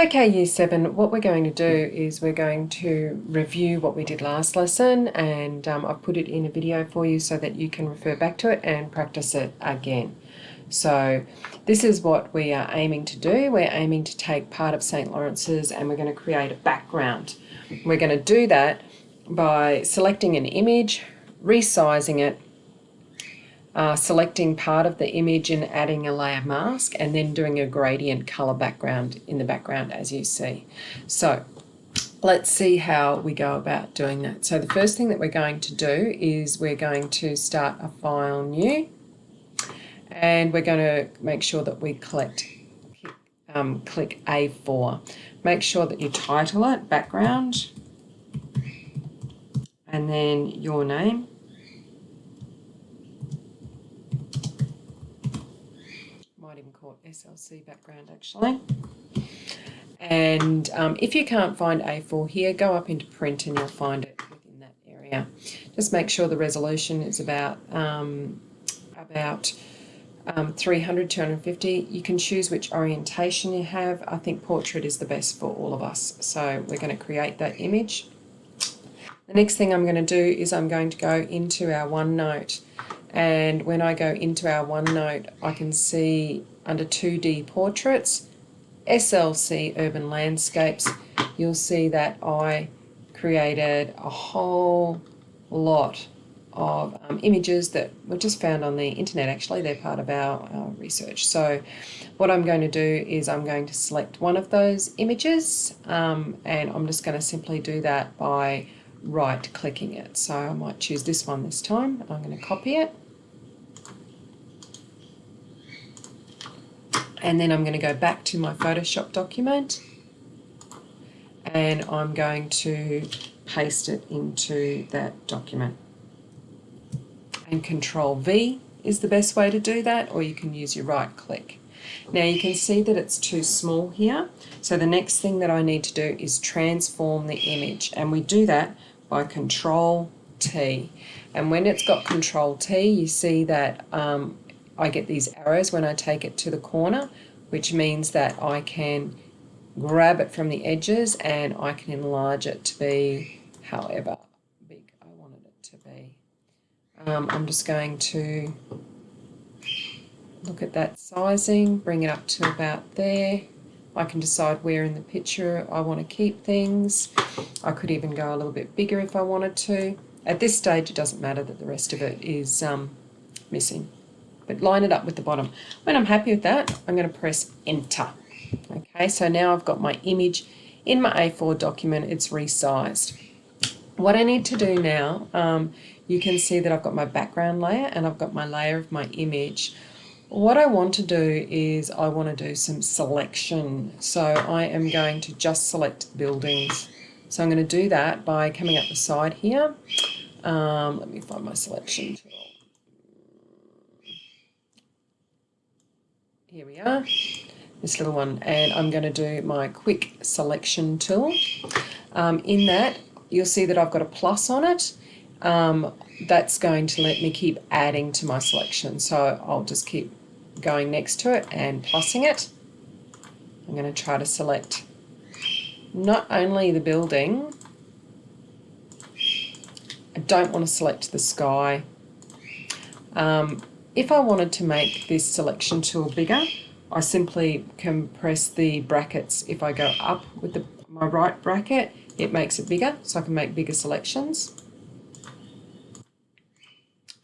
Okay, Year 7, what we're going to do is we're going to review what we did last lesson, and I've put it in a video for you so that you can refer back to it and practice it again. So this is what we are aiming to do. We're aiming to take part of St. Lawrence's and we're going to create a background. We're going to do that by selecting an image, resizing it, selecting part of the image and adding a layer mask, and then doing a gradient color background in the background as you see. So let's see how we go about doing that. So the first thing that we're going to do is we're going to start a file new, and we're going to make sure that we click A4. Make sure that you title it background and then your name. Might even call it Slc Background actually. And if you can't find A4 here, go up into print and you'll find it within that area. Just make sure the resolution is about 300, 250. You can choose which orientation you have. I think portrait is the best for all of us. So we're going to create that image. The next thing I'm going to do is I'm going to go into our OneNote, and when I go into our OneNote I can see under 2D portraits, SLC urban landscapes. You'll see that I created a whole lot of images that were just found on the internet. Actually, they're part of our research. So what I'm going to do is I'm going to select one of those images, and I'm just going to simply do that by right clicking it. So I might choose this one this time. I'm going to copy it, and then I'm going to go back to my Photoshop document and I'm going to paste it into that document. And Control V is the best way to do that, or you can use your right click. Now you can see that it's too small here, so the next thing that I need to do is transform the image, and we do that by Control T. And when it's got Control T, you see that I get these arrows when I take it to the corner, which means that I can grab it from the edges and I can enlarge it to be however big I wanted it to be. I'm just going to look at that sizing, bring it up to about there. I can decide where in the picture I want to keep things. I could even go a little bit bigger if I wanted to. At this stage it doesn't matter that the rest of it is missing, but line it up with the bottom. When I'm happy with that, I'm going to press enter. Okay, so now I've got my image in my A4 document. It's resized. What I need to do now, you can see that I've got my background layer and I've got my layer of my image. What I want to do is I want to do some selection. So I am going to just select buildings. So I'm going to do that by coming up the side here. Let me find my selection tool. Here we are, this little one, and I'm going to do my quick selection tool. In that, you'll see that I've got a plus on it. That's going to let me keep adding to my selection. So I'll just keep going next to it and plussing it. I'm going to try to select not only the building, I don't want to select the sky. If I wanted to make this selection tool bigger, I simply can press the brackets. If I go up with my right bracket, it makes it bigger, so I can make bigger selections.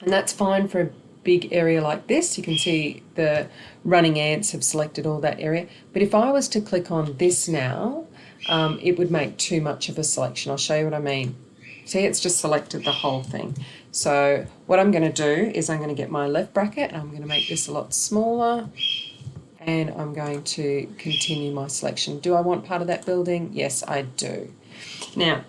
And that's fine for a big area like this. You can see the running ants have selected all that area. But if I was to click on this now, it would make too much of a selection. I'll show you what I mean. See, it's just selected the whole thing. So what I'm going to do is I'm going to get my left bracket and I'm going to make this a lot smaller, and I'm going to continue my selection. Do I want part of that building? Yes, I do. Now,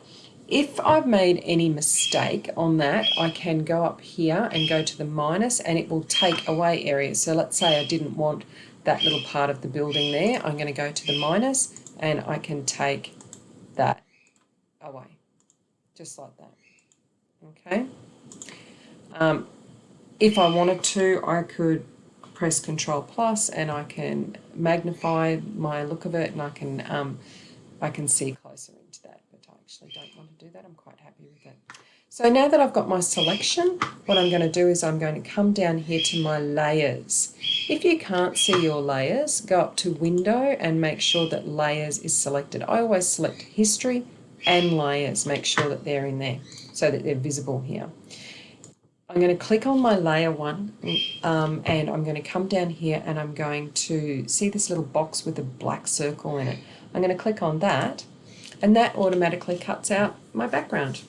if I've made any mistake on that, I can go up here and go to the minus and it will take away areas. So let's say I didn't want that little part of the building there. I'm going to go to the minus and I can take that away, just like that. Okay. If I wanted to, I could press Control Plus and I can magnify my look of it, and I can see closer into that, but I actually don't want to do that. I'm quite happy with it. So now that I've got my selection, what I'm going to do is I'm going to come down here to my layers. If you can't see your layers, go up to Window and make sure that Layers is selected. I always select History and Layers, make sure that they're in there so that they're visible here. I'm going to click on my layer one and I'm going to come down here and I'm going to see this little box with a black circle in it. I'm going to click on that and that automatically cuts out my background.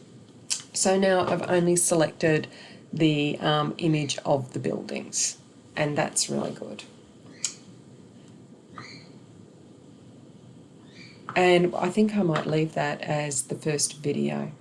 So now I've only selected the image of the buildings, and that's really good. And I think I might leave that as the first video.